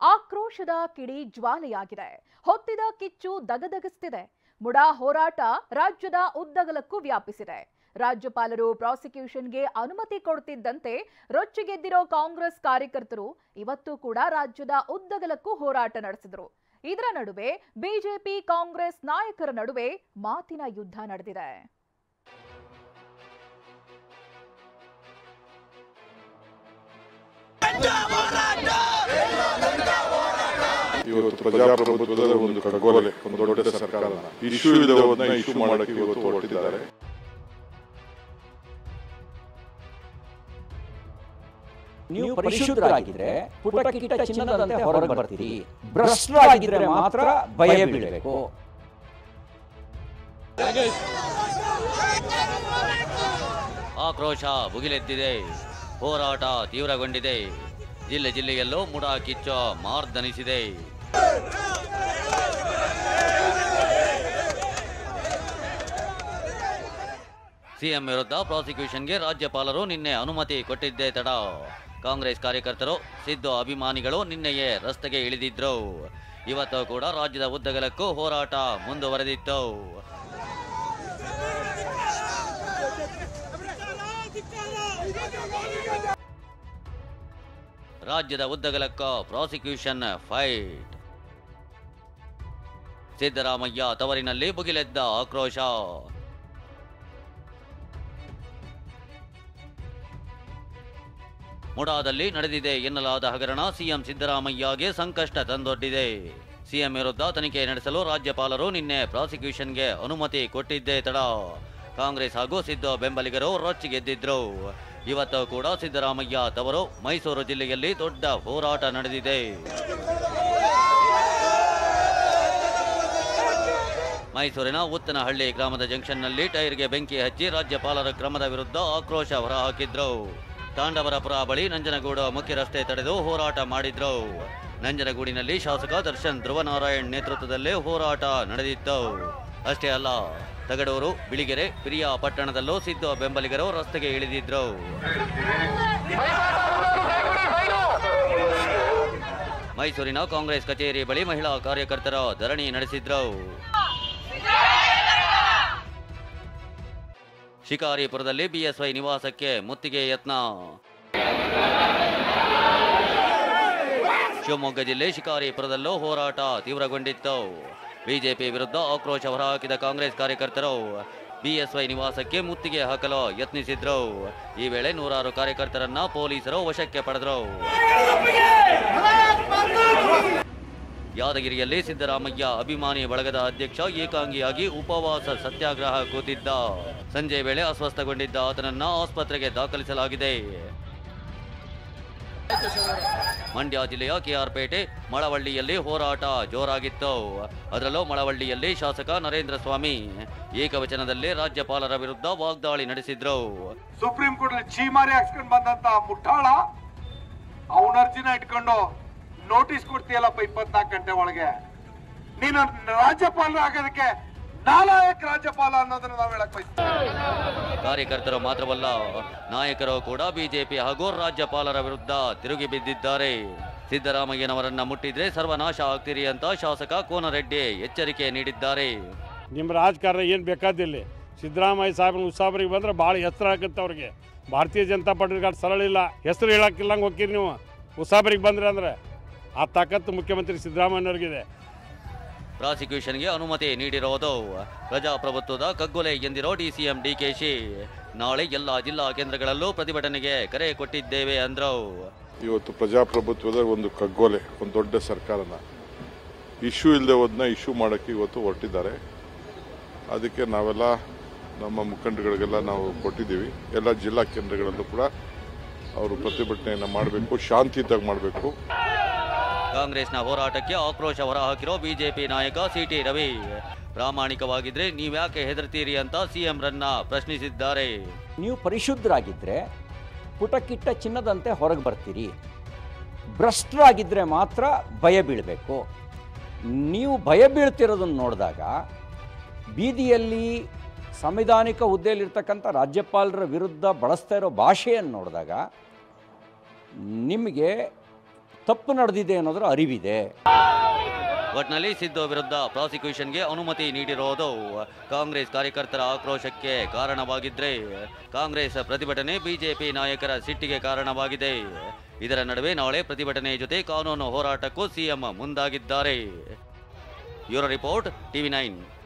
ಆಕ್ರೋಶದ ಕಿಡಿ ಜ್ವಾಲೆಯಾಗಿದೆ. ಹೊತ್ತಿದ ಕಿಚ್ಚು ದಗದಗಿಸ್ತಿದೆ. ಮುಡಾ ಹೋರಾಟ ರಾಜ್ಯದ ಉದ್ದಗಲಕ್ಕೂ ವ್ಯಾಪಿಸಿದೆ. ರಾಜ್ಯಪಾಲರು ಪ್ರಾಸಿಕ್ಯೂಷನ್ಗೆ ಅನುಮತಿ ಕೊಡ್ತಿದ್ದಂತೆ ರೊಚ್ಚಿಗೆದ್ದಿರೋ ಕಾಂಗ್ರೆಸ್ ಕಾರ್ಯಕರ್ತರು ಇವತ್ತು ಕೂಡ ರಾಜ್ಯದ ಉದ್ದಗಲಕ್ಕೂ ಹೋರಾಟ ನಡೆಸಿದರು. ಇದರ ನಡುವೆ ಬಿಜೆಪಿ ಕಾಂಗ್ರೆಸ್ ನಾಯಕರ ನಡುವೆ ಮಾತಿನ ಯುದ್ಧ ನಡೆದಿದೆ. ಇವತ್ತು ಪ್ರಜಾಪ್ರಭುತ್ವದ ಒಂದು ಕಡಗೋಲೆ, ಒಂದು ದೊಡ್ಡ ಸರ್ಕಾರ ಇಶ್ಯೂ ಇಲ್ಲದವನ್ನ ಇಶ್ಯೂ ಮಾಡಕ್ಕೆ ಇವತ್ತು ಹೊರಟಿದ್ದಾರೆ. ನೀವು ಪರಿಶುದ್ಧರಾಗಿದ್ರೆ ಪುಟ ಕಿಟ ಚಿನ್ನದಂತೆ ಹೊರಗೆ ಬರ್ತೀರಿ. ಭ್ರಷ್ಟರಾಗಿದ್ರೆ ಮಾತ್ರ ಭಯ ಬೀಳಬೇಕು. ಆಕ್ರೋಶ ಭುಗಿಲೆದ್ದಿದೆ. ಹೋರಾಟ ತೀವ್ರಗೊಂಡಿದೆ. ಜಿಲ್ಲೆ ಜಿಲ್ಲೆಯಲ್ಲೂ ಮುಡಾ ಕಿಚ್ಚ ಮಾರ್ದನಿಸಿದೆ. ಸಿಎಂ ವಿರುದ್ಧ ಪ್ರಾಸಿಕ್ಯೂಷನ್ಗೆ ರಾಜ್ಯಪಾಲರು ನಿನ್ನೆ ಅನುಮತಿ ಕೊಟ್ಟಿದ್ದೇ ತಡ. ಕಾಂಗ್ರೆಸ್ ಕಾರ್ಯಕರ್ತರು, ಸಿದ್ದು ಅಭಿಮಾನಿಗಳು ನಿನ್ನೆಯೇ ರಸ್ತೆಗೆ ಇಳಿದಿದ್ರು. ಇವತ್ತು ಕೂಡ ರಾಜ್ಯದ ಉದ್ದಗಲಕ್ಕೂ ಹೋರಾಟ ಮುಂದುವರೆದಿತ್ತು. ರಾಜ್ಯದ ಉದ್ದಗಲಕ್ಕ ಪ್ರಾಸಿಕ್ಯೂಷನ್ ಫೈಟ್. ಸಿದ್ದರಾಮಯ್ಯ ತವರಿನಲ್ಲಿ ಭುಗಿಲೆದ್ದ ಆಕ್ರೋಶ. ಮುಡಾದಲ್ಲಿ ನಡೆದಿದೆ ಎನ್ನಲಾದ ಹಗರಣ ಸಿಎಂ ಸಿದ್ದರಾಮಯ್ಯಗೆ ಸಂಕಷ್ಟ ತಂದೊಡ್ಡಿದೆ. ಸಿಎಂ ವಿರುದ್ಧ ತನಿಖೆ ನಡೆಸಲು ರಾಜ್ಯಪಾಲರು ನಿನ್ನೆ ಪ್ರಾಸಿಕ್ಯೂಷನ್ಗೆ ಅನುಮತಿ ಕೊಟ್ಟಿದ್ದೇ ತಡ. ಕಾಂಗ್ರೆಸ್ ಹಾಗೂ ಸಿದ್ದು ಬೆಂಬಲಿಗರು ರೊಚ್ಚಿಗೆದ್ದಿದ್ರು. ಇವತ್ತು ಕೂಡ ಸಿದ್ದರಾಮಯ್ಯ ತವರು ಮೈಸೂರು ಜಿಲ್ಲೆಯಲ್ಲಿ ದೊಡ್ಡ ಹೋರಾಟ ನಡೆದಿದೆ. ಮೈಸೂರಿನ ಉತ್ತನಹಳ್ಳಿ ಗ್ರಾಮದ ಜಂಕ್ಷನ್ನಲ್ಲಿ ಟೈರ್ಗೆ ಬೆಂಕಿ ಹಚ್ಚಿ ರಾಜ್ಯಪಾಲರ ಕ್ರಮದ ವಿರುದ್ಧ ಆಕ್ರೋಶ ಹೊರಹಾಕಿದ್ರು. ತಾಂಡವರಪುರ ಬಳಿ ನಂಜನಗೂಡು ಮುಖ್ಯ ರಸ್ತೆ ತಡೆದು ಹೋರಾಟ ಮಾಡಿದ್ರು. ನಂಜನಗೂಡಿನಲ್ಲಿ ಶಾಸಕ ದರ್ಶನ್ ಧ್ರುವನಾರಾಯಣ್ ನೇತೃತ್ವದಲ್ಲೇ ಹೋರಾಟ ನಡೆದಿತ್ತು. ಅಷ್ಟೇ ಅಲ್ಲ, ತಗಡೂರು, ಬಿಳಿಗೆರೆ, ಪಿರಿಯಾಪಟ್ಟಣದಲ್ಲೂ ಸಿದ್ದು ಬೆಂಬಲಿಗರು ರಸ್ತೆಗೆ ಇಳಿದಿದ್ರು. ಮೈಸೂರಿನ ಕಾಂಗ್ರೆಸ್ ಕಚೇರಿ ಬಳಿ ಮಹಿಳಾ ಕಾರ್ಯಕರ್ತರು ಧರಣಿ ನಡೆಸಿದ್ರು. ಶಿಕಾರಿಪುರದಲ್ಲಿ ಬಿಎಸ್ವೈ ನಿವಾಸಕ್ಕೆ ಮುತ್ತಿಗೆ ಯತ್ನ. ಶಿವಮೊಗ್ಗ ಜಿಲ್ಲೆ ಶಿಕಾರಿಪುರದಲ್ಲೂ ಹೋರಾಟ ತೀವ್ರಗೊಂಡಿತ್ತು. ಬಿಜೆಪಿ ವಿರುದ್ಧ ಆಕ್ರೋಶ ಹೊರಹಾಕಿದ ಕಾಂಗ್ರೆಸ್ ಕಾರ್ಯಕರ್ತರು ಬಿಎಸ್ವೈ ನಿವಾಸಕ್ಕೆ ಮುತ್ತಿಗೆ ಹಾಕಲು ಯತ್ನಿಸಿದ್ರು. ಈ ವೇಳೆ ನೂರಾರು ಕಾರ್ಯಕರ್ತರನ್ನ ಪೊಲೀಸರು ವಶಕ್ಕೆ ಪಡೆದರು. ಯಾದಗಿರಿಯಲ್ಲಿ ಸಿದ್ದರಾಮಯ್ಯ ಅಭಿಮಾನಿ ಬಳಗದ ಅಧ್ಯಕ್ಷ ಏಕಾಂಗಿಯಾಗಿ ಉಪವಾಸ ಸತ್ಯಾಗ್ರಹ ಕೂತಿದ್ದ. ಸಂಜೆ ವೇಳೆ ಅಸ್ವಸ್ಥಗೊಂಡಿದ್ದ ಆತನನ್ನ ಆಸ್ಪತ್ರೆಗೆ ದಾಖಲಿಸಲಾಗಿದೆ. ಮಂಡ್ಯ ಜಿಲ್ಲೆಯ ಕೆಆರ್ಪೇಟೆ, ಮಳವಳ್ಳಿಯಲ್ಲಿ ಹೋರಾಟ ಜೋರಾಗಿತ್ತು. ಅದರಲ್ಲೂ ಮಳವಳ್ಳಿಯಲ್ಲಿ ಶಾಸಕ ನರೇಂದ್ರ ಸ್ವಾಮಿ ಏಕವಚನದಲ್ಲಿ ರಾಜ್ಯಪಾಲರ ವಿರುದ್ಧ ವಾಗ್ದಾಳಿ ನಡೆಸಿದ್ರು. ಸುಪ್ರೀಂ ಕೋರ್ಟ್ ಚೀಮಾರಿ ಹಾಕ್ಸ್ಕೊಂಡು ಬಂದಂತ ಮುಟ್ಟಾಳ ಅವನ ಅರ್ಜಿನ ಇಟ್ಕೊಂಡು ನೋಟಿಸ್ ಕೊಡ್ತೀಯಲ್ಲಪ್ಪ 24 ಗಂಟೆ ಒಳಗೆ. ನೀನು ರಾಜ್ಯಪಾಲರ ಆಗೋದಕ್ಕೆ ನಾಲಾಯಕ ರಾಜ್ಯಪಾಲ ಅನ್ನೋದನ್ನ ನಾವು ಹೇಳಕ್ ಬಯಸ್ತೀವಿ. ಕಾರ್ಯಕರ್ತರು ಮಾತ್ರವಲ್ಲ, ನಾಯಕರು ಕೂಡ ಬಿಜೆಪಿ ಹಾಗೂ ರಾಜ್ಯಪಾಲರ ವಿರುದ್ಧ ತಿರುಗಿ ಬಿದ್ದಿದ್ದಾರೆ. ಸಿದ್ದರಾಮಯ್ಯನವರನ್ನ ಮುಟ್ಟಿದ್ರೆ ಸರ್ವನಾಶ ಆಗ್ತೀರಿ ಅಂತ ಶಾಸಕ ಕೋನರೆಡ್ಡಿ ಎಚ್ಚರಿಕೆ ನೀಡಿದ್ದಾರೆ. ನಿಮ್ಮ ರಾಜಕಾರಣ ಏನು ಬೇಕಾದಿಲ್ಲ. ಸಿದ್ದರಾಮಯ್ಯ ಸಾಹೇಬನ ಉಸಾಬರಿಗೆ ಬಂದ್ರೆ ಭಾಳ ಹೆಸರು ಆಗುತ್ತೆ. ಅವ್ರಿಗೆ ಭಾರತೀಯ ಜನತಾ ಪಾರ್ಟಿ ಸರಳ ಇಲ್ಲ, ಹೆಸರು ಹೇಳಕ್ಕಿಲ್ಲಂಗೆ ಹೋಗ್ತೀರಿ ನೀವು. ಉಸಾಬರಿಗೆ ಬಂದ್ರೆ ಅಂದ್ರೆ ಆ ತಾಕತ್ತು ಮುಖ್ಯಮಂತ್ರಿ ಸಿದ್ದರಾಮಯ್ಯನವ್ರಿಗಿದೆ. ಪ್ರಾಸಿಕ್ಯೂಷನ್ಗೆ ಅನುಮತಿ ನೀಡಿರೋದು ಪ್ರಜಾಪ್ರಭುತ್ವದ ಕಗ್ಗೊಲೆ ಎಂದಿರೋ ಡಿಸಿಎಂ ಡಿಕೆಶಿ ನಾಳೆ ಎಲ್ಲ ಜಿಲ್ಲಾ ಕೇಂದ್ರಗಳಲ್ಲೂ ಪ್ರತಿಭಟನೆಗೆ ಕರೆ ಕೊಟ್ಟಿದ್ದೇವೆ ಅಂದ್ರು. ಇವತ್ತು ಪ್ರಜಾಪ್ರಭುತ್ವದ ಒಂದು ಕಗ್ಗೋಲೆ, ಒಂದು ದೊಡ್ಡ ಸರ್ಕಾರನ ಇಶ್ಯೂ ಇಲ್ಲದವನ್ನ ಇಶ್ಯೂ ಮಾಡಕ್ಕೆ ಇವತ್ತು ಹೊರಟಿದ್ದಾರೆ. ಅದಕ್ಕೆ ನಾವೆಲ್ಲ ನಮ್ಮ ಮುಖಂಡಗಳಿಗೆಲ್ಲ ನಾವು ಕೊಟ್ಟಿದ್ದೀವಿ. ಎಲ್ಲ ಜಿಲ್ಲಾ ಕೇಂದ್ರಗಳಲ್ಲೂ ಕೂಡ ಅವರು ಪ್ರತಿಭಟನೆಯನ್ನು ಮಾಡಬೇಕು, ಶಾಂತಿಯುತವಾಗಿ ಮಾಡಬೇಕು. ಕಾಂಗ್ರೆಸ್ನ ಹೋರಾಟಕ್ಕೆ ಆಕ್ರೋಶ ಹೊರಹಾಕಿರೋ ಬಿಜೆಪಿ ನಾಯಕ ಸಿಟಿ ರವಿ ಪ್ರಾಮಾಣಿಕವಾಗಿದ್ರೆ ನೀವ್ಯಾಕೆ ಹೆದರ್ತೀರಿ ಅಂತ ಸಿಎಂರನ್ನ ಪ್ರಶ್ನಿಸಿದ್ದಾರೆ. ನೀವು ಪರಿಶುದ್ಧರಾಗಿದ್ರೆ ಪುಟ ಕಿಟ್ಟ ಚಿನ್ನದಂತೆ ಹೊರಗೆ ಬರ್ತೀರಿ. ಭ್ರಷ್ಟರಾಗಿದ್ರೆ ಮಾತ್ರ ಭಯ ಬೀಳಬೇಕು. ನೀವು ಭಯ ಬೀಳ್ತಿರೋದನ್ನು ನೋಡಿದಾಗ, ಬೀದಿಯಲ್ಲಿ ಸಂವಿಧಾನಿಕ ಹುದ್ದೆಯಲ್ಲಿರ್ತಕ್ಕಂಥ ರಾಜ್ಯಪಾಲರ ವಿರುದ್ಧ ಬಳಸ್ತಾ ಇರೋ ಭಾಷೆಯನ್ನು ನೋಡಿದಾಗ ನಿಮಗೆ ತಪ್ಪು ನಡೆದಿದೆ ಅನ್ನೋದರ ಅರಿವಿದೆ. ಒಟ್ನಲ್ಲಿ ಸಿದ್ದು ವಿರುದ್ಧ ಪ್ರಾಸಿಕ್ಯೂಷನ್ಗೆ ಅನುಮತಿ ನೀಡಿರೋದು ಕಾಂಗ್ರೆಸ್ ಕಾರ್ಯಕರ್ತರ ಆಕ್ರೋಶಕ್ಕೆ ಕಾರಣವಾಗಿದ್ರೆ ಕಾಂಗ್ರೆಸ್ ಪ್ರತಿಭಟನೆ ಬಿಜೆಪಿ ನಾಯಕರ ಸಿಟ್ಟಿಗೆ ಕಾರಣವಾಗಿದೆ. ಇದರ ನಡುವೆ ನಾಳೆ ಪ್ರತಿಭಟನೆ ಜೊತೆ ಕಾನೂನು ಹೋರಾಟಕ್ಕೂ ಸಿಎಂ ಮುಂದಾಗಿದ್ದಾರೆ. Bureau report, TV9.